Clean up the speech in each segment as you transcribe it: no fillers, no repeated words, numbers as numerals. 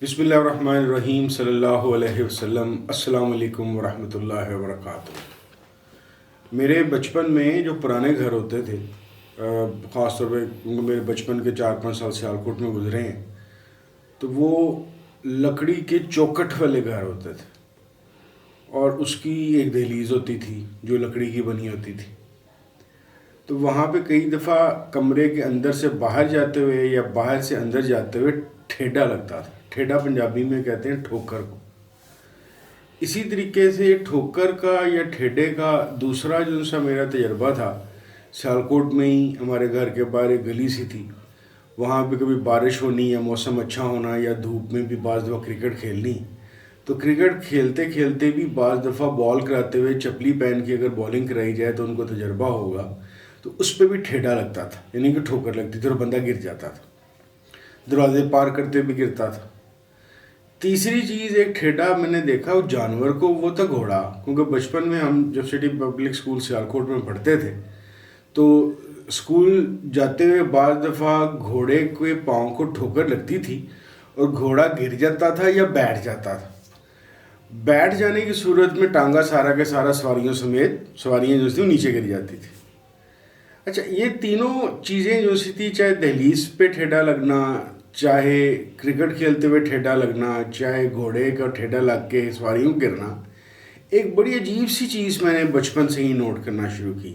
بسم اللہ الرحمن الرحیم صلی اللہ علیہ وسلم۔ السلام علیکم ورحمۃ اللہ وبرکاتہ۔ میرے بچپن میں جو پرانے گھر ہوتے تھے، خاص طور پہ کیونکہ میرے بچپن کے 4-5 سال سیالکوٹ میں گزرے ہیں، تو وہ لکڑی کے چوکٹ والے گھر ہوتے تھے اور اس کی ایک دہلیز ہوتی تھی جو لکڑی کی بنی ہوتی تھی۔ تو وہاں پہ کئی دفعہ کمرے کے اندر سے باہر جاتے ہوئے یا باہر سے اندر جاتے ہوئے ٹھیڈا لگتا تھا۔ ٹھیڈا پنجابی میں کہتے ہیں ٹھوکر کو۔ اسی طریقے سے ٹھوکر کا یا ٹھیڈے کا دوسرا جو سا میرا تجربہ تھا، سیالکوٹ میں ہی ہمارے گھر کے باہر ایک گلی سی تھی، وہاں پہ کبھی بارش ہونی یا موسم اچھا ہونا یا دھوپ میں بھی بعض دفعہ کرکٹ کھیلنی، تو کرکٹ کھیلتے کھیلتے بھی بعض دفعہ بال کراتے ہوئے چپلی پہن کے اگر بالنگ کرائی جائے تو ان کو تجربہ ہوگا، تو اس پہ بھی ٹھیڈا لگتا تھا، یعنی کہ ٹھوکر لگتی تھی اور بندہ گر جاتا تھا، دروازے پار کرتے بھی گرتا تھا۔ تیسری چیز ایک ٹھیڈا میں نے دیکھا وہ جانور کو، وہ تھا گھوڑا، کیونکہ بچپن میں ہم جب سٹی پبلک سکول سیالکوٹ میں پڑھتے تھے تو اسکول جاتے ہوئے بعض دفعہ گھوڑے کے پاؤں کو ٹھوکر لگتی تھی اور گھوڑا گر جاتا تھا یا بیٹھ جاتا تھا۔ بیٹھ جانے کی صورت میں ٹانگا سارا کے سارا سواریوں سمیت سواریاں جو تھیں نیچے گر جاتی تھی۔ اچھا، یہ تینوں چیزیں جو سی تھی، چاہے دہلیز پہ ٹھیڈا لگنا، چاہے کرکٹ کھیلتے ہوئے ٹھیڈا لگنا، چاہے گھوڑے کا ٹھیڈا لگ کے سواریوں گرنا، ایک بڑی عجیب سی چیز میں نے بچپن سے ہی نوٹ کرنا شروع کی۔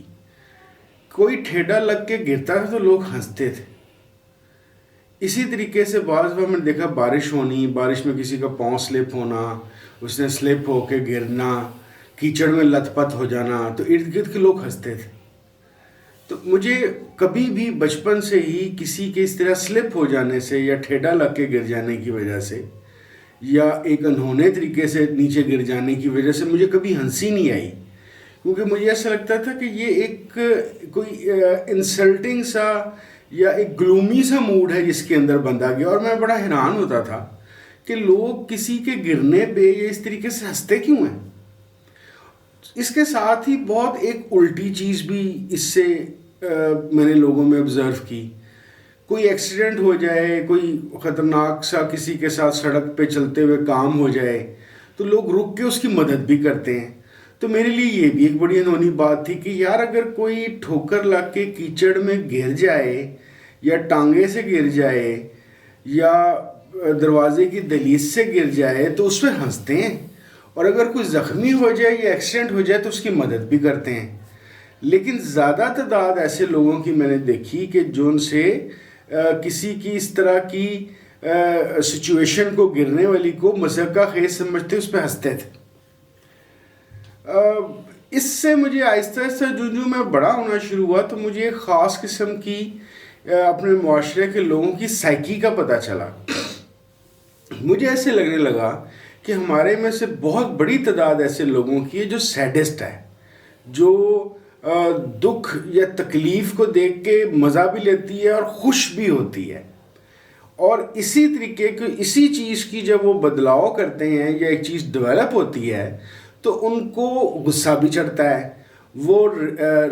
کوئی ٹھیڈا لگ کے گرتا تھا تو لوگ ہنستے تھے۔ اسی طریقے سے بعض بار میں نے دیکھا بارش ہونی، بارش میں کسی کا پاؤں سلپ ہونا، اس نے سلپ ہو کے گرنا، کیچڑ میں لت پت ہو جانا، تو ارد گرد کے لوگ ہنستے تھے۔ تو مجھے کبھی بھی بچپن سے ہی کسی کے اس طرح سلپ ہو جانے سے یا ٹھیڈا لگ کے گر جانے کی وجہ سے یا ایک انہونے طریقے سے نیچے گر جانے کی وجہ سے مجھے کبھی ہنسی نہیں آئی، کیونکہ مجھے ایسا لگتا تھا کہ یہ ایک کوئی انسلٹنگ سا یا ایک گلومی سا موڈ ہے جس کے اندر بندہ گیا، اور میں بڑا حیران ہوتا تھا کہ لوگ کسی کے گرنے پہ یا اس طریقے سے ہنستے کیوں ہیں۔ اس کے ساتھ ہی بہت ایک الٹی چیز بھی اس سے میں نے لوگوں میں آبزرو کی۔ کوئی ایکسیڈنٹ ہو جائے، کوئی خطرناک سا کسی کے ساتھ سڑک پہ چلتے ہوئے کام ہو جائے تو لوگ رک کے اس کی مدد بھی کرتے ہیں۔ تو میرے لیے یہ بھی ایک بڑی انہونی بات تھی کہ یار اگر کوئی ٹھوکر لگ کے کیچڑ میں گر جائے یا ٹانگے سے گر جائے یا دروازے کی دہلیز سے گر جائے تو اس پہ ہنستے ہیں، اور اگر کوئی زخمی ہو جائے یا ایکسیڈنٹ ہو جائے تو اس کی مدد بھی کرتے ہیں۔ لیکن زیادہ تعداد ایسے لوگوں کی میں نے دیکھی کہ جو ان سے کسی کی اس طرح کی سچویشن کو، گرنے والی کو مذاق کا خیز سمجھتے اس پہ ہنستے تھے۔ اس سے مجھے آہستہ آہستہ جو میں بڑا ہونا شروع ہوا تو مجھے ایک خاص قسم کی اپنے معاشرے کے لوگوں کی سائیکی کا پتہ چلا۔ مجھے ایسے لگنے لگا کہ ہمارے میں سے بہت بڑی تعداد ایسے لوگوں کی ہے جو سیڈسٹ ہے، جو دکھ یا تکلیف کو دیکھ کے مزہ بھی لیتی ہے اور خوش بھی ہوتی ہے، اور اسی طریقے کی اسی چیز کی جب وہ بدلاؤ کرتے ہیں یا ایک چیز ڈیولپ ہوتی ہے تو ان کو غصہ بھی چڑھتا ہے، وہ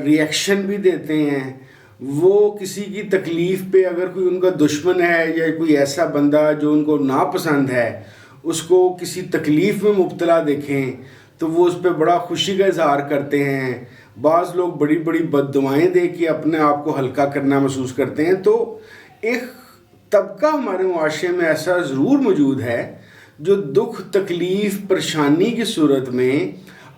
ریئیکشن بھی دیتے ہیں، وہ کسی کی تکلیف پہ اگر کوئی ان کا دشمن ہے یا کوئی ایسا بندہ جو ان کو ناپسند ہے اس کو کسی تکلیف میں مبتلا دیکھیں تو وہ اس پہ بڑا خوشی کا اظہار کرتے ہیں۔ بعض لوگ بڑی بڑی بد دعائیں دے کے اپنے آپ کو ہلکا کرنا محسوس کرتے ہیں۔ تو ایک طبقہ ہمارے معاشرے میں ایسا ضرور موجود ہے جو دکھ، تکلیف، پریشانی کی صورت میں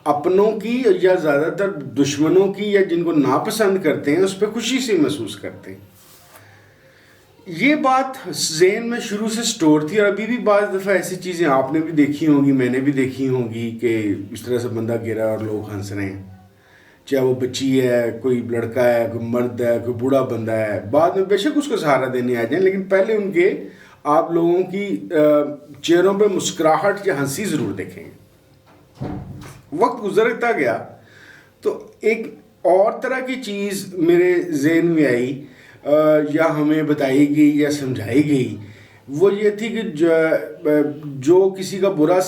اپنوں کی یا زیادہ تر دشمنوں کی یا جن کو ناپسند کرتے ہیں اس پہ خوشی سے محسوس کرتے ہیں۔ یہ بات ذہن میں شروع سے سٹور تھی، اور ابھی بھی بعض دفعہ ایسی چیزیں آپ نے بھی دیکھی ہوں گی، میں نے بھی دیکھی ہوں گی کہ اس طرح سے بندہ گرا اور لوگ ہنس رہے ہیں، چاہے وہ بچی ہے، کوئی لڑکا ہے، کوئی مرد ہے، کوئی بوڑھا بندہ ہے۔ بعد میں بے شک اس کو سہارا دینے آ جائیں، لیکن پہلے ان کے آپ لوگوں کی چہروں پہ مسکراہٹ یا ہنسی ضرور دیکھیں گے۔ وقت گزرتا گیا تو ایک اور طرح کی چیز میرے ذہن میں آئی یا ہمیں بتائی گئی یا سمجھائی گئی، وہ یہ تھی کہ جو کسی کا برا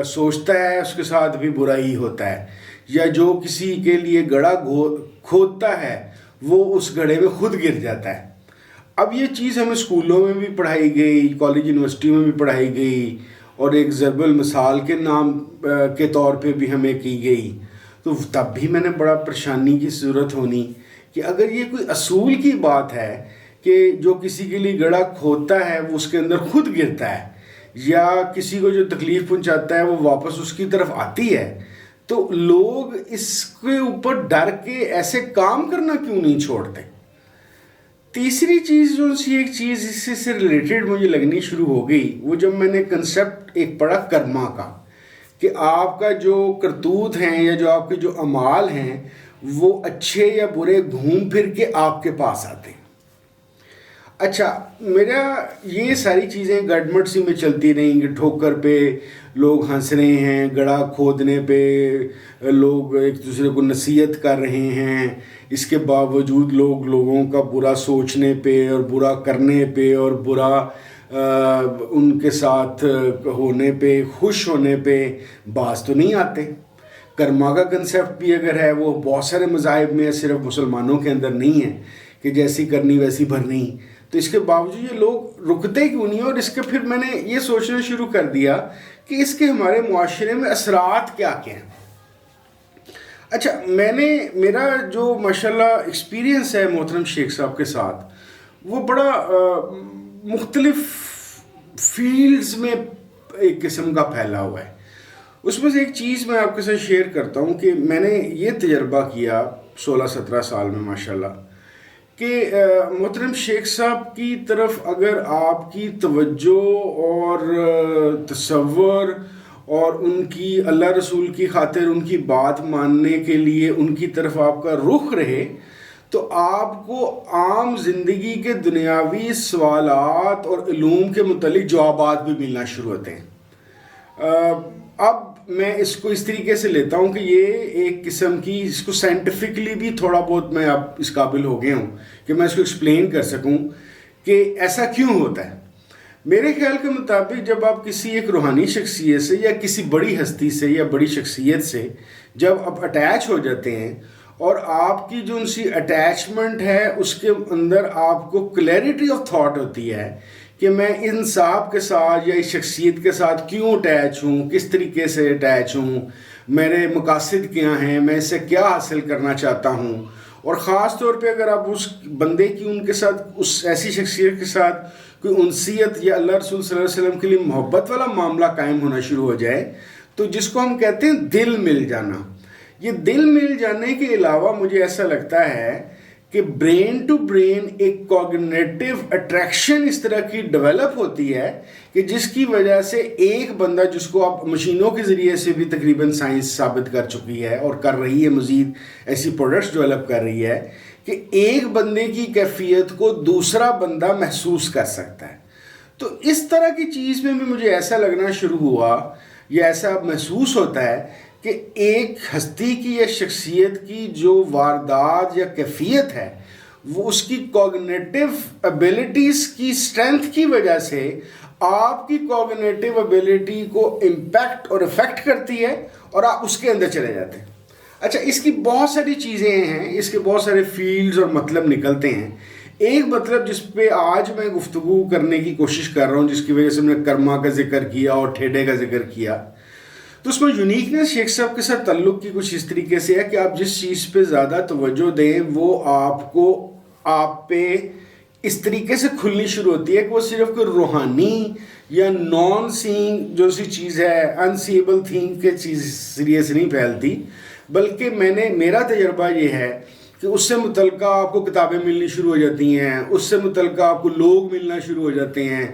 سوچتا ہے اس کے ساتھ بھی برا ہی ہوتا ہے، یا جو کسی کے لیے گڑھا کھودتا ہے وہ اس گڑھے میں خود گر جاتا ہے۔ اب یہ چیز ہمیں اسکولوں میں بھی پڑھائی گئی، کالج یونیورسٹی میں بھی پڑھائی گئی، اور ایک ضرب المثال کے نام کے طور پہ بھی ہمیں کی گئی. تو تب بھی میں نے بڑا پریشانی کی صورت ہونی کہ اگر یہ کوئی اصول کی بات ہے کہ جو کسی کے لیے گڑھا کھودتا ہے وہ اس کے اندر خود گرتا ہے، یا کسی کو جو تکلیف پہنچاتا ہے وہ واپس اس کی طرف آتی ہے، تو لوگ اس کے اوپر ڈر کے ایسے کام کرنا کیوں نہیں چھوڑتے. تیسری چیز جو سی ایک چیز اس سے ریلیٹڈ مجھے لگنی شروع ہو گئی، وہ جب میں نے کنسیپٹ ایک پڑھا کرما کا، کہ آپ کا جو کرتوت ہیں یا جو آپ کے جو اعمال ہیں وہ اچھے یا برے گھوم پھر کے آپ کے پاس آتے ہیں. اچھا، میرا یہ ساری چیزیں گڈمٹ سی میں چلتی رہیں کہ ٹھوکر پہ لوگ ہنس رہے ہیں، گڑھا کھودنے پہ لوگ ایک دوسرے کو نصیحت کر رہے ہیں، اس کے باوجود لوگ لوگوں کا برا سوچنے پہ اور برا کرنے پہ اور برا ان کے ساتھ ہونے پہ، خوش ہونے پہ باز تو نہیں آتے. کرما کا کنسیپٹ بھی اگر ہے وہ بہت سارے مذاہب میں ہے، صرف مسلمانوں کے اندر نہیں ہے کہ جیسی کرنی ویسی بھرنی. تو اس کے باوجود یہ لوگ رکتے کیوں نہیں؟ اور اس کے پھر میں نے یہ سوچنا شروع کر دیا کہ اس کے ہمارے معاشرے میں اثرات کیا کیا ہیں. اچھا، میرا جو ماشاءاللہ ایکسپیرینس ہے محترم شیخ صاحب کے ساتھ، وہ بڑا مختلف فیلڈز میں ایک قسم کا پھیلا ہوا ہے. اس میں سے ایک چیز میں آپ کے ساتھ شیئر کرتا ہوں کہ میں نے یہ تجربہ کیا 16-17 سال میں ماشاءاللہ کہ محترم شیخ صاحب کی طرف اگر آپ کی توجہ اور تصور اور ان کی اللہ رسول کی خاطر ان کی بات ماننے کے لیے ان کی طرف آپ کا رخ رہے، تو آپ کو عام زندگی کے دنیاوی سوالات اور علوم کے متعلق جوابات بھی ملنا شروع ہوتے ہیں. اب میں اس کو اس طریقے سے لیتا ہوں کہ یہ ایک قسم کی، اس کو سائنٹیفکلی بھی تھوڑا بہت میں اب اس قابل ہو گیا ہوں کہ میں اس کو ایکسپلین کر سکوں کہ ایسا کیوں ہوتا ہے. میرے خیال کے مطابق جب آپ کسی ایک روحانی شخصیت سے یا کسی بڑی ہستی سے یا بڑی شخصیت سے جب آپ اٹیچ ہو جاتے ہیں، اور آپ کی جو ان سی اٹیچمنٹ ہے اس کے اندر آپ کو کلیئرٹی آف تھاٹ ہوتی ہے کہ میں ان صاحب کے ساتھ یا اس شخصیت کے ساتھ کیوں اٹیچ ہوں، کس طریقے سے اٹیچ ہوں، میرے مقاصد کیا ہیں، میں اسے کیا حاصل کرنا چاہتا ہوں. اور خاص طور پہ اگر آپ اس بندے کی ان کے ساتھ، اس ایسی شخصیت کے ساتھ کوئی انسیت یا اللہ رسول صلی اللہ علیہ وسلم کے لیے محبت والا معاملہ قائم ہونا شروع ہو جائے، تو جس کو ہم کہتے ہیں دل مل جانا. یہ دل مل جانے کے علاوہ مجھے ایسا لگتا ہے کہ برین ٹو برین ایک کوگنیٹو اٹریکشن اس طرح کی ڈیولپ ہوتی ہے کہ جس کی وجہ سے ایک بندہ، جس کو آپ مشینوں کے ذریعے سے بھی تقریباً سائنس ثابت کر چکی ہے اور کر رہی ہے، مزید ایسی پروڈکٹس ڈیولپ کر رہی ہے کہ ایک بندے کی کیفیت کو دوسرا بندہ محسوس کر سکتا ہے. تو اس طرح کی چیز میں بھی مجھے ایسا لگنا شروع ہوا یا ایسا محسوس ہوتا ہے کہ ایک ہستی کی یا شخصیت کی جو واردات یا کیفیت ہے وہ اس کی کوگنیٹو ابیلٹیز کی اسٹرینتھ کی وجہ سے آپ کی کوگنیٹو ابیلٹی کو امپیکٹ اور افیکٹ کرتی ہے اور آپ اس کے اندر چلے جاتے ہیں. اچھا، اس کی بہت ساری چیزیں ہیں، اس کے بہت سارے فیلڈز اور مطلب نکلتے ہیں. ایک مطلب جس پہ آج میں گفتگو کرنے کی کوشش کر رہا ہوں، جس کی وجہ سے میں نے کرما کا ذکر کیا اور ٹھیڈے کا ذکر کیا، تو اس میں یونیکنس شیخ صاحب کے ساتھ تعلق کی کچھ اس طریقے سے ہے کہ آپ جس چیز پہ زیادہ توجہ دیں وہ آپ پہ اس طریقے سے کھلنی شروع ہوتی ہے کہ وہ صرف کوئی روحانی یا نان سینگ جو سی چیز ہے، انسیبل تھنگ کے چیز ذریعے سے نہیں پھیلتی، بلکہ میرا تجربہ یہ ہے کہ اس سے متعلقہ آپ کو کتابیں ملنی شروع ہو جاتی ہیں، اس سے متعلقہ آپ کو لوگ ملنا شروع ہو جاتے ہیں،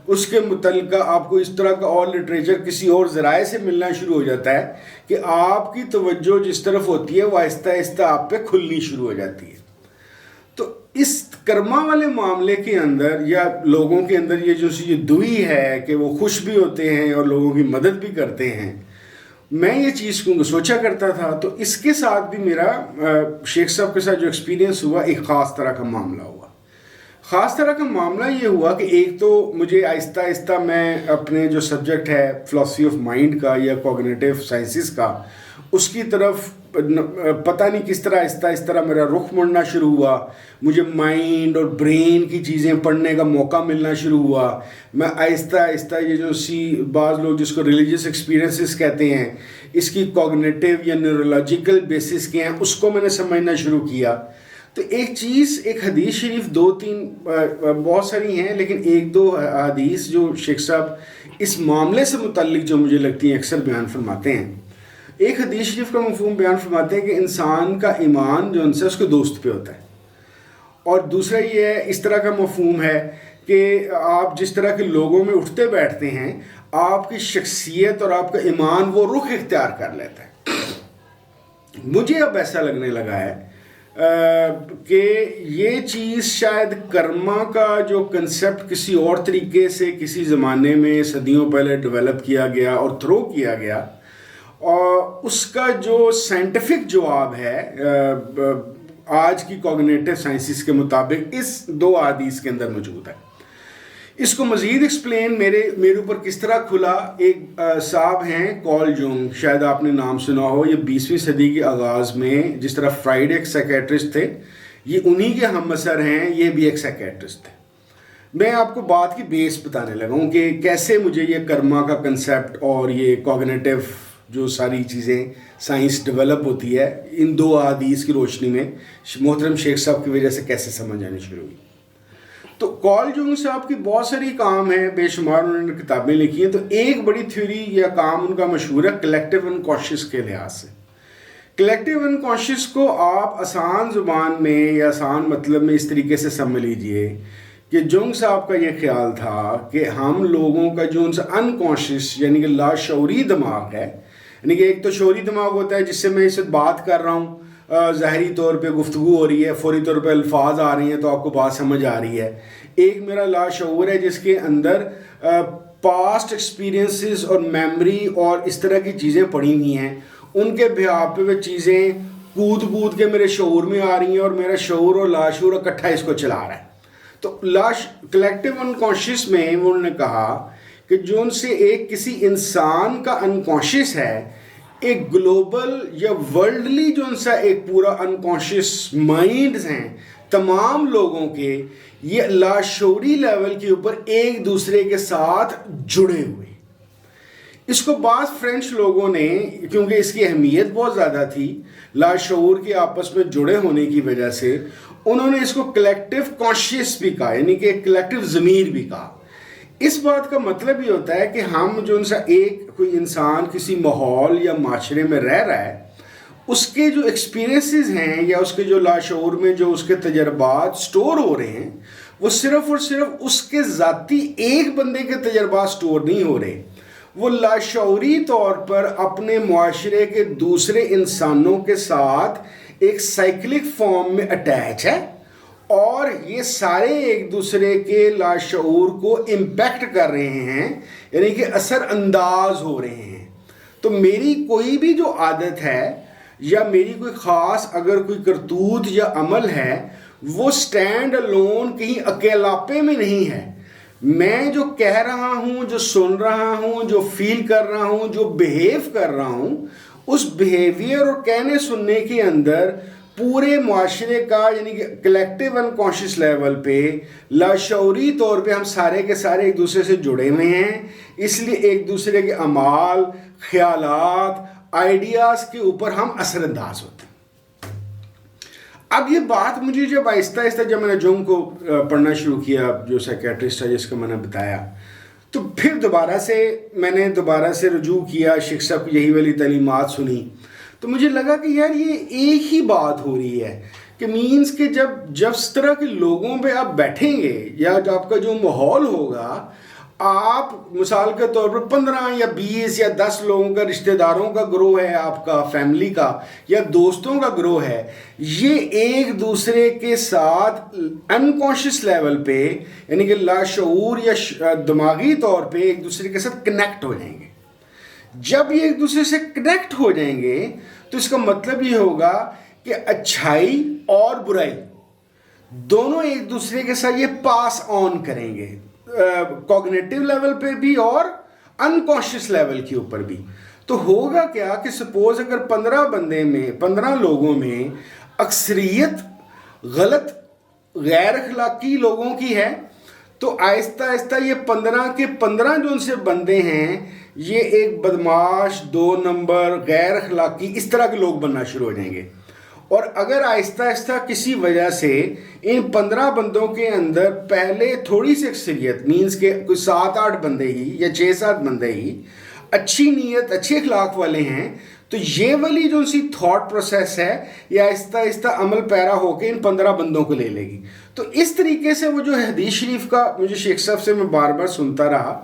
اس کے متعلقہ آپ کو اس طرح کا اور لٹریچر کسی اور ذرائع سے ملنا شروع ہو جاتا ہے کہ آپ کی توجہ جس طرف ہوتی ہے وہ آہستہ آہستہ آپ پہ کھلنی شروع ہو جاتی ہے. تو اس کرما والے معاملے کے اندر یا لوگوں کے اندر یہ دوئی ہے کہ وہ خوش بھی ہوتے ہیں اور لوگوں کی مدد بھی کرتے ہیں. میں یہ چیز کو سوچا کرتا تھا، تو اس کے ساتھ بھی میرا شیخ صاحب کے ساتھ جو ایکسپیرینس ہوا ایک خاص طرح کا معاملہ ہوا. خاص طرح کا معاملہ یہ ہوا کہ ایک تو مجھے آہستہ آہستہ میں اپنے جو سبجیکٹ ہے فلاسفی آف مائنڈ کا یا کوگنیٹو سائنسز کا، اس کی طرف پتہ نہیں کس طرح اس طرح میرا رخ مڑنا شروع ہوا، مجھے مائنڈ اور برین کی چیزیں پڑھنے کا موقع ملنا شروع ہوا. میں آہستہ آہستہ یہ جو بعض لوگ جس کو ریلیجیس ایکسپیرینسز کہتے ہیں، اس کی کوگنیٹیو یا نیورولوجیکل بیسس کے ہیں، اس کو میں نے سمجھنا شروع کیا. تو ایک حدیث شریف 2-3 بہت ساری ہیں، لیکن 1-2 حدیث جو شیخ صاحب اس معاملے سے متعلق جو مجھے لگتی ہیں اکثر بیان فرماتے ہیں. ایک حدیث شریف کا مفہوم بیان فرماتے ہیں کہ انسان کا ایمان جو ان سے اس کے دوست پہ ہوتا ہے، اور دوسرا یہ ہے، اس طرح کا مفہوم ہے کہ آپ جس طرح کے لوگوں میں اٹھتے بیٹھتے ہیں، آپ کی شخصیت اور آپ کا ایمان وہ رخ اختیار کر لیتا ہے. مجھے اب ایسا لگنے لگا ہے کہ یہ چیز شاید کرما کا جو کنسیپٹ کسی اور طریقے سے کسی زمانے میں صدیوں پہلے ڈیولپ کیا گیا اور تھرو کیا گیا، اور اس کا جو سائنٹیفک جواب ہے آج کی کوگنیٹو سائنسز کے مطابق اس 2 احادیث کے اندر موجود ہے. اس کو مزید ایکسپلین میرے اوپر کس طرح کھلا. ایک صاحب ہیں کارل جونگ، شاید آپ نے نام سنا ہو. یہ 20ویں صدی کے آغاز میں جس طرح فرائیڈ ایک سائیکیٹرسٹ تھے، یہ انہی کے ہم اثر ہیں، یہ بھی ایک سائیکیٹرسٹ تھے. میں آپ کو بات کی بیس بتانے لگا ہوں کہ کیسے مجھے یہ کرما کا کنسیپٹ اور یہ کوگنیٹیو جو ساری چیزیں سائنس ڈیولپ ہوتی ہے ان 2 احادیث کی روشنی میں محترم شیخ صاحب کی وجہ سے کیسے سمجھ آنی شروع ہوئی. تو کارل جونگ صاحب کی بہت ساری کام ہیں، بے شمار انہوں نے کتابیں لکھی ہیں. تو ایک بڑی تھیوری یا کام ان کا مشہور ہے کلیکٹیو انکانشیس کے لحاظ سے. کلیکٹیو انکانشیس کو آپ آسان زبان میں یا آسان مطلب میں اس طریقے سے سمجھ لیجئے کہ جونگ صاحب کا یہ خیال تھا کہ ہم لوگوں کا جو ان سے انکانشیس یعنی کہ لاشعوری دماغ ہے، یعنی کہ ایک تو شعوری دماغ ہوتا ہے جس سے میں اس سے بات کر رہا ہوں، ظاہری طور پہ گفتگو ہو رہی ہے، فوری طور پہ الفاظ آ رہی ہیں تو آپ کو بات سمجھ آ رہی ہے. ایک میرا لاشعور ہے جس کے اندر پاسٹ ایکسپیرینسز اور میموری اور اس طرح کی چیزیں پڑی ہوئی ہیں، ان کے بہاؤ پہ وہ چیزیں کود کے میرے شعور میں آ رہی ہیں، اور میرا شعور اور لاشعور اکٹھا اس کو چلا رہا ہے. تو کلیکٹیو انکانشیس میں انہوں نے کہا کہ جو ان سے ایک کسی انسان کا انکانشیس ہے، ایک گلوبل یا ورلڈلی جو ان سے ایک پورا انکانشیس مائنڈز ہیں تمام لوگوں کے، یہ لاشعوری لیول کے اوپر ایک دوسرے کے ساتھ جڑے ہوئے. اس کو بعض فرینچ لوگوں نے، کیونکہ اس کی اہمیت بہت زیادہ تھی لاشعور کے آپس میں جڑے ہونے کی وجہ سے، انہوں نے اس کو کلیکٹیو کانشیس بھی کہا، یعنی کہ کلیکٹیو ضمیر بھی کہا. اس بات کا مطلب یہ ہوتا ہے کہ ہم جو ان سے ایک کوئی انسان کسی ماحول یا معاشرے میں رہ رہا ہے، اس کے جو ایکسپیرینسز ہیں یا اس کے جو لاشعور میں جو اس کے تجربات سٹور ہو رہے ہیں، وہ صرف اور صرف اس کے ذاتی ایک بندے کے تجربات سٹور نہیں ہو رہے، وہ لاشعوری طور پر اپنے معاشرے کے دوسرے انسانوں کے ساتھ ایک سائیکلک فارم میں اٹیچ ہے، اور یہ سارے ایک دوسرے کے لاشعور کو امپیکٹ کر رہے ہیں، یعنی کہ اثر انداز ہو رہے ہیں. تو میری کوئی بھی جو عادت ہے یا میری کوئی خاص اگر کوئی کرتوت یا عمل ہے، وہ سٹینڈ الون کہیں اکیلاپے میں نہیں ہے. میں جو کہہ رہا ہوں، جو سن رہا ہوں، جو فیل کر رہا ہوں، جو بیہیو کر رہا ہوں، اس بیہیویئر اور کہنے سننے کے اندر پورے معاشرے کا یعنی کہ کلیکٹیو انکانشیس لیول پہ لاشعوری طور پہ ہم سارے کے سارے ایک دوسرے سے جڑے ہوئے ہیں. اس لیے ایک دوسرے کے اعمال، خیالات، آئیڈیاز کے اوپر ہم اثر انداز ہوتے ہیں. اب یہ بات مجھے جب آہستہ آہستہ جب میں نے جونگ کو پڑھنا شروع کیا، جو سائیکیٹرسٹ ہے جس کو میں نے بتایا، تو پھر میں نے دوبارہ سے رجوع کیا، شیخ صاحب کی یہی والی تعلیمات سنی، تو مجھے لگا کہ یار یہ ایک ہی بات ہو رہی ہے کہ مینز کہ جب اس طرح کے لوگوں پہ آپ بیٹھیں گے یا جو آپ کا جو ماحول ہوگا، آپ مثال کے طور پر 15 یا 20 یا 10 لوگوں کا، رشتہ داروں کا گروہ ہے، آپ کا فیملی کا یا دوستوں کا گروہ ہے، یہ ایک دوسرے کے ساتھ انکانشیس لیول پہ یعنی کہ لاشعور یا دماغی طور پہ ایک دوسرے کے ساتھ کنیکٹ ہو جائیں گے. جب یہ ایک دوسرے سے کنیکٹ ہو جائیں گے تو اس کا مطلب یہ ہوگا کہ اچھائی اور برائی دونوں ایک دوسرے کے ساتھ یہ پاس آن کریں گے، کوگنیٹیو لیول پہ بھی اور انکانشیس لیول کے اوپر بھی. تو ہوگا کیا کہ سپوز اگر 15 لوگوں میں اکثریت غلط غیر اخلاقی لوگوں کی ہے تو آہستہ آہستہ یہ 15 کے 15 جو ان سے بندے ہیں یہ ایک بدماش 2 نمبر غیر اخلاقی اس طرح کے لوگ بننا شروع ہو جائیں گے. اور اگر آہستہ آہستہ کسی وجہ سے ان 15 بندوں کے اندر پہلے تھوڑی سی اکثریت مینس کہ کوئی 7-8 بندے ہی یا 6-7 بندے ہی اچھی نیت اچھے اخلاق والے ہیں تو یہ والی جو سی تھاٹ پروسیس ہے یہ آہستہ آہستہ عمل پیرا ہو کے ان 15 بندوں کو لے لے گی. تو اس طریقے سے وہ جو حدیث شریف کا مجھے شیخ صاحب سے میں بار بار سنتا رہا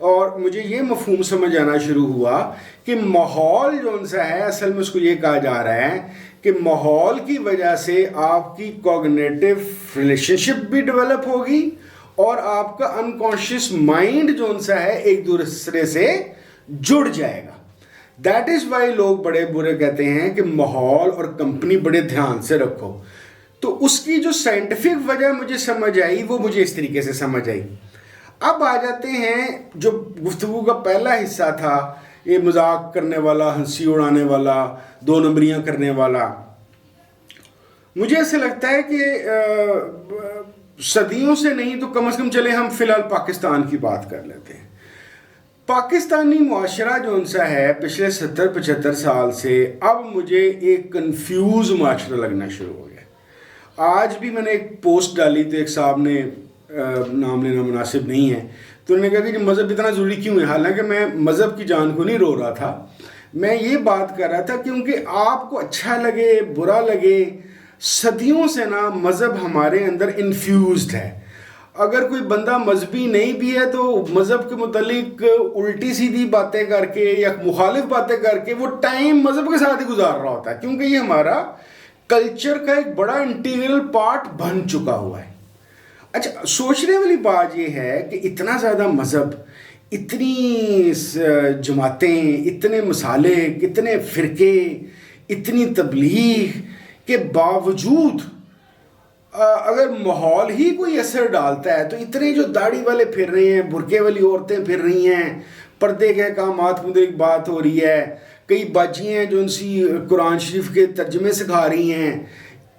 اور مجھے یہ مفہوم سمجھ آنا شروع ہوا کہ ماحول جو ان سا ہے اصل میں اس کو یہ کہا جا رہا ہے کہ ماحول کی وجہ سے آپ کی کوگنیٹو ریلیشن شپ بھی ڈیولپ ہوگی اور آپ کا انکانشیس مائنڈ جو ان سا ہے ایک دوسرے سے جڑ جائے گا. دیٹ از وائی لوگ بڑے برے کہتے ہیں کہ ماحول اور کمپنی بڑے دھیان سے رکھو. تو اس کی جو سائنٹیفک وجہ مجھے سمجھ آئی وہ مجھے اس طریقے سے سمجھ آئی. اب آ جاتے ہیں جو گفتگو کا پہلا حصہ تھا یہ مذاق کرنے والا ہنسی اڑانے والا 2 نمبریاں کرنے والا. مجھے ایسے لگتا ہے کہ صدیوں سے نہیں تو کم از کم چلے ہم فی الحال پاکستان کی بات کر لیتے ہیں. پاکستانی معاشرہ جو ان سا ہے پچھلے 70-75 سال سے اب مجھے ایک کنفیوز معاشرہ لگنا شروع ہو گیا. آج بھی میں نے ایک پوسٹ ڈالی تو ایک صاحب نے نام لینا مناسب نہیں ہے تو انہوں نے کہا کہ مذہب اتنا ضروری کیوں ہے. حالانکہ میں مذہب کی جان کو نہیں رو رہا تھا, میں یہ بات کر رہا تھا کیونکہ آپ کو اچھا لگے برا لگے صدیوں سے نا مذہب ہمارے اندر انفیوزڈ ہے. اگر کوئی بندہ مذہبی نہیں بھی ہے تو مذہب کے متعلق الٹی سیدھی باتیں کر کے یا مخالف باتیں کر کے وہ ٹائم مذہب کے ساتھ ہی گزار رہا ہوتا ہے کیونکہ یہ ہمارا کلچر کا ایک بڑا انٹیگرل پارٹ بن چکا ہوا ہے. اچھا, سوچنے والی بات یہ ہے کہ اتنا زیادہ مذہب, اتنی جماعتیں, اتنے مسالک, اتنے فرقے, اتنی تبلیغ کے باوجود اگر ماحول ہی کوئی اثر ڈالتا ہے تو اتنے جو داڑھی والے پھر رہے ہیں, برقعے والی عورتیں پھر رہی ہیں, پردے کے احکامات کے متعلق بات ہو رہی ہے, کئی باجیاں ہیں جو ان سی قرآن شریف کے ترجمے سکھا رہی ہیں,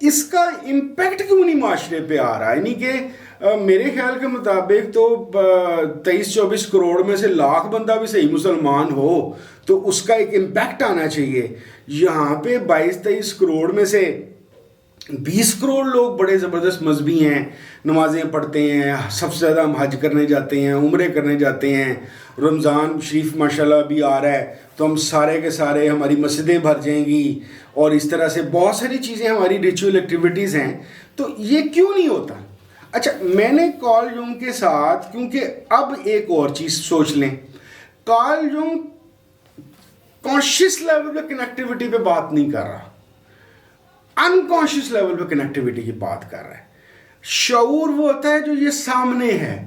اس کا امپیکٹ کیوں نہیں معاشرے پہ آ رہا؟ یعنی کہ میرے خیال کے مطابق تو 23-24 کروڑ میں سے لاکھ بندہ بھی صحیح مسلمان ہو تو اس کا ایک امپیکٹ آنا چاہیے. یہاں پہ 22-23 کروڑ میں سے 20 کروڑ لوگ بڑے زبردست مذہبی ہیں, نمازیں پڑھتے ہیں, سب سے زیادہ ہم حج کرنے جاتے ہیں, عمرے کرنے جاتے ہیں, رمضان شریف ماشاءاللہ بھی آ رہا ہے تو ہم سارے کے سارے ہماری مسجدیں بھر جائیں گی اور اس طرح سے بہت ساری چیزیں ہماری ریچول ایکٹیویٹیز ہیں. تو یہ کیوں نہیں ہوتا؟ اچھا, میں نے کارل جونگ کے ساتھ, کیونکہ اب ایک اور چیز سوچ لیں, کارل جونگ کانشیس لیول پہ کنیکٹیوٹی پہ بات نہیں کر رہا, انکانشیس لیول پہ کنیکٹیوٹی کی بات کر رہا ہے. شعور وہ ہوتا ہے جو یہ سامنے ہے,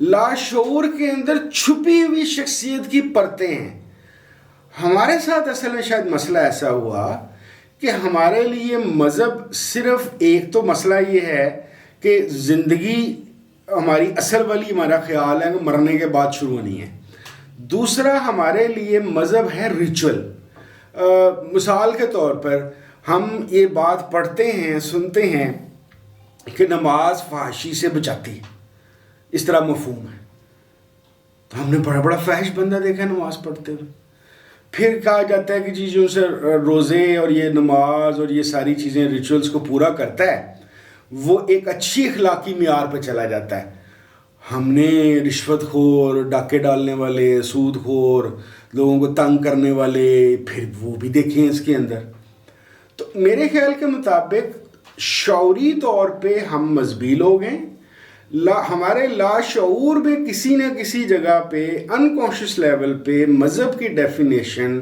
لاشعور کے اندر چھپی ہوئی شخصیت کی پرتیں ہیں. ہمارے ساتھ اصل میں شاید مسئلہ ایسا ہوا کہ ہمارے لیے مذہب صرف ایک تو مسئلہ یہ ہے کہ زندگی ہماری اصل والی ہمارا خیال ہے کہ مرنے کے بعد شروع نہیں ہے. دوسرا ہمارے لیے مذہب ہے ریچول. مثال کے طور پر ہم یہ بات پڑھتے ہیں سنتے ہیں کہ نماز فحاشی سے بچاتی ہے, اس طرح مفہوم ہے. تو ہم نے بڑا بڑا فحش بندہ دیکھا ہے نماز پڑھتے ہوئے. پھر کہا جاتا ہے کہ جی جو سے روزے اور یہ نماز اور یہ ساری چیزیں ریچولز کو پورا کرتا ہے وہ ایک اچھی اخلاقی معیار پہ چلا جاتا ہے. ہم نے رشوت خور, ڈاکے ڈالنے والے, سود خور, لوگوں کو تنگ کرنے والے پھر وہ بھی دیکھیں اس کے اندر. تو میرے خیال کے مطابق شعوری طور پہ ہم مذہبی لوگ ہیں, ہمارے لاشعور میں کسی نہ کسی جگہ پہ انکانشیس لیول پہ مذہب کی ڈیفینیشن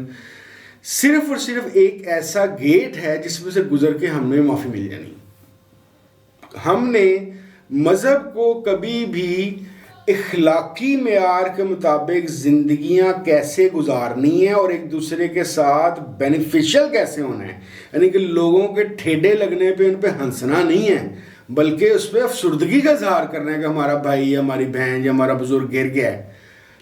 صرف اور صرف ایک ایسا گیٹ ہے جس میں سے گزر کے ہمیں معافی مل جانی. ہم نے مذہب کو کبھی بھی اخلاقی معیار کے مطابق زندگیاں کیسے گزارنی ہیں اور ایک دوسرے کے ساتھ بینیفیشل کیسے ہونا ہے, یعنی کہ لوگوں کے ٹھیڈے لگنے پہ ان پہ ہنسنا نہیں ہے بلکہ اس پہ افسردگی کا اظہار کرنا ہے کہ ہمارا بھائی یا ہماری بہن یا ہمارا بزرگ گر گیا ہے.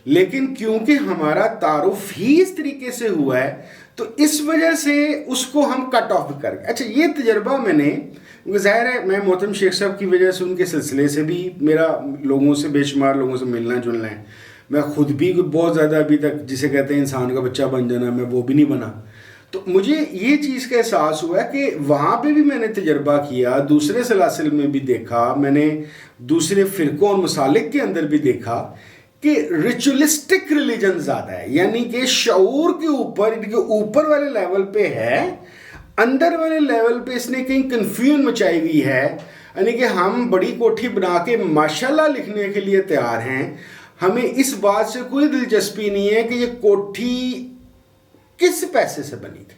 لیکن کیونکہ ہمارا تعارف ہی اس طریقے سے ہوا ہے تو اس وجہ سے اس کو ہم کٹ آف کر گئے. اچھا یہ تجربہ میں نے، ظاہر ہے میں محترم شیخ صاحب کی وجہ سے ان کے سلسلے سے بھی میرا لوگوں سے بے شمار لوگوں سے ملنا جلنا ہے. میں خود بھی بہت زیادہ ابھی تک جسے کہتے ہیں انسان کا بچہ بن جانا، میں وہ بھی نہیں بنا. تو مجھے یہ چیز کا احساس ہوا کہ وہاں پہ بھی میں نے تجربہ کیا، دوسرے سلاسل میں بھی دیکھا، میں نے دوسرے فرقوں اور مسالک کے اندر بھی دیکھا کہ ریچولسٹک ریلیجن زیادہ ہے، یعنی کہ شعور کے اوپر، اوپر والے لیول پہ ہے، اندر والے لیول پہ اس نے کہیں کنفیوژن مچائی ہوئی ہے. یعنی کہ ہم بڑی کوٹھی بنا کے ماشاءاللہ لکھنے کے لیے تیار ہیں، ہمیں اس بات سے کوئی دلچسپی نہیں ہے کہ یہ کوٹھی کس پیسے سے بنی تھی.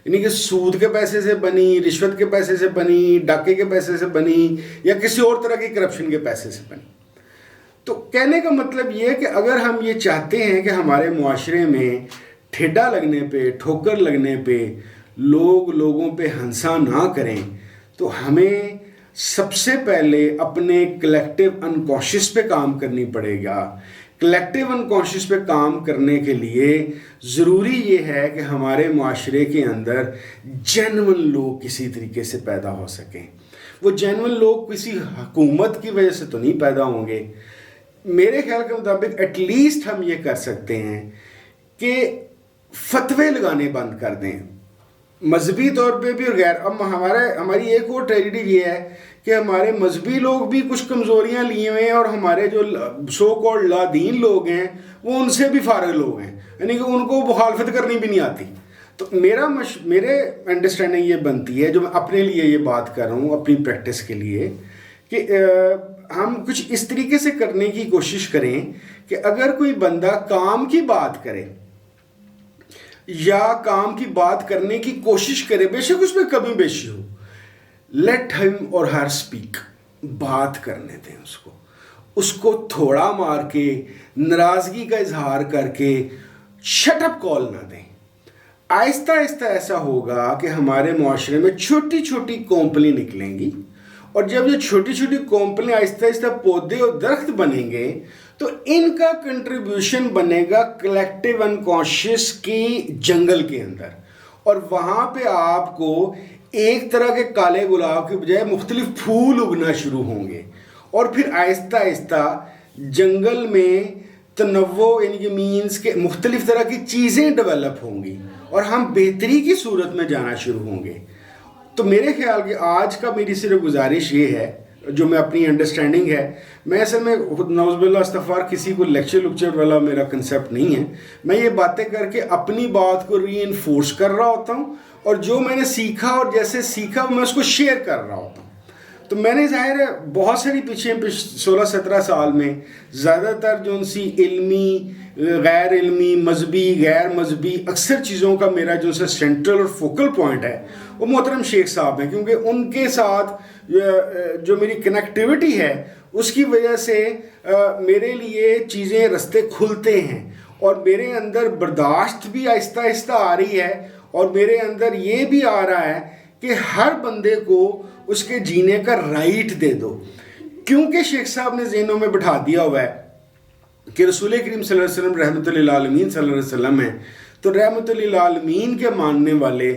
یعنی کہ سود کے پیسے سے بنی، رشوت کے پیسے سے بنی، ڈاکے کے پیسے سے بنی، یا کسی اور طرح کی کرپشن کے پیسے سے بنی. تو کہنے کا مطلب یہ ہے کہ اگر ہم یہ چاہتے ہیں کہ ہمارے معاشرے میں ٹھیڈا لگنے پہ، ٹھوکر لگنے پہ لوگ لوگوں پہ ہنسا نہ کریں، تو ہمیں سب سے پہلے اپنے کلیکٹیو انکانشس پہ کام کرنی پڑے گا. کلیکٹیو انکانشس پہ کام کرنے کے لیے ضروری یہ ہے کہ ہمارے معاشرے کے اندر جینون لوگ کسی طریقے سے پیدا ہو سکیں. وہ جینون لوگ کسی حکومت کی وجہ سے تو نہیں پیدا ہوں گے. میرے خیال کے مطابق ایٹ لیسٹ ہم یہ کر سکتے ہیں کہ فتوے لگانے بند کر دیں مذہبی طور پہ بھی اور غیر. اب ہماری ایک اور ٹریجڈی یہ ہے کہ ہمارے مذہبی لوگ بھی کچھ کمزوریاں لیے ہوئے ہیں، اور ہمارے جو سو کالڈ لا دین لوگ ہیں وہ ان سے بھی فارغ لوگ ہیں، یعنی کہ ان کو مخالفت کرنی بھی نہیں آتی. تو میرے انڈرسٹینڈنگ یہ بنتی ہے، جو میں اپنے لیے یہ بات کر رہا ہوں اپنی پریکٹس کے لیے، کہ ہم کچھ اس طریقے سے کرنے کی کوشش کریں کہ اگر کوئی بندہ کام کی بات کرے یا کام کی بات کرنے کی کوشش کرے، بے شک اس میں کمی بیشی ہو، لیٹ ہم اور ہر اسپیک، بات کرنے دیں اس کو تھوڑا مار کے، ناراضگی کا اظہار کر کے شٹ اپ کال نہ دیں. آہستہ آہستہ ایسا ہوگا کہ ہمارے معاشرے میں چھوٹی چھوٹی کونپلیں نکلیں گی، اور جب یہ چھوٹی چھوٹی کونپلیں آہستہ آہستہ پودے اور درخت بنیں گے تو ان کا کنٹریبیوشن بنے گا کلیکٹیو انکانشس کی جنگل کے اندر، اور وہاں پہ آپ کو ایک طرح کے کالے گلاب کے بجائے مختلف پھول اگنا شروع ہوں گے، اور پھر آہستہ آہستہ جنگل میں تنوع، یعنی کہ مینز کے مختلف طرح کی چیزیں ڈیولپ ہوں گی، اور ہم بہتری کی صورت میں جانا شروع ہوں گے. تو میرے خیال کہ آج کا میری صرف گزارش یہ ہے، جو میں اپنی انڈرسٹینڈنگ ہے، میں اصل میں نعوذ باللہ استغفار کسی کو لیکچر والا میرا کنسیپٹ نہیں ہے. میں یہ باتیں کر کے اپنی بات کو ری انفورس کر رہا ہوتا ہوں، اور جو میں نے سیکھا اور جیسے سیکھا میں اس کو شیئر کر رہا ہوتا ہوں. تو میں نے ظاہر ہے بہت ساری پیچھے 16-17 سال میں زیادہ تر جو ان سی علمی، غیر علمی، مذہبی، غیر مذہبی، اکثر چیزوں کا میرا جو سے سینٹرل اور فوکل پوائنٹ ہے وہ محترم شیخ صاحب ہیں، کیونکہ ان کے ساتھ جو میری کنیکٹیوٹی ہے اس کی وجہ سے میرے لیے چیزیں رستے کھلتے ہیں، اور میرے اندر برداشت بھی آہستہ آہستہ آ رہی ہے، اور میرے اندر یہ بھی آ رہا ہے کہ ہر بندے کو اس کے جینے کا رائٹ دے دو. کیونکہ شیخ صاحب نے ذہنوں میں بٹھا دیا ہوا ہے کہ رسول کریم صلی اللہ علیہ وسلم رحمۃ للعالمین صلی اللہ علیہ وسلم ہیں، تو رحمۃ للعالمین کے ماننے والے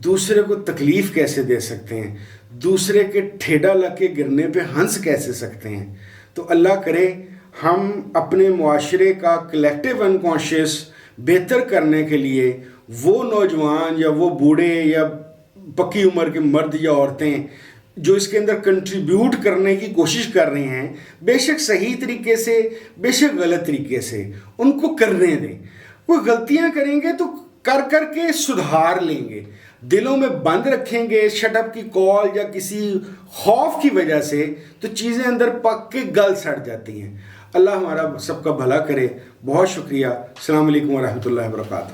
دوسرے کو تکلیف کیسے دے سکتے ہیں، دوسرے کے ٹھیڈا لگ کے گرنے پہ ہنس کیسے سکتے ہیں. تو اللہ کرے ہم اپنے معاشرے کا کلیکٹیو انکانشیس بہتر کرنے کے لیے وہ نوجوان یا وہ بوڑھے یا پکی عمر کے مرد یا عورتیں جو اس کے اندر کنٹریبیوٹ کرنے کی کوشش کر رہے ہیں، بے شک صحیح طریقے سے، بے شک غلط طریقے سے، ان کو کرنے دیں. کوئی غلطیاں کریں گے تو کر کے سدھار لیں گے. دلوں میں بند رکھیں گے شٹ اپ کی کال یا کسی خوف کی وجہ سے، تو چیزیں اندر پک کے گل سڑ جاتی ہیں. اللہ ہمارا سب کا بھلا کرے. بہت شکریہ. السلام علیکم ورحمۃ اللہ وبرکاتہ.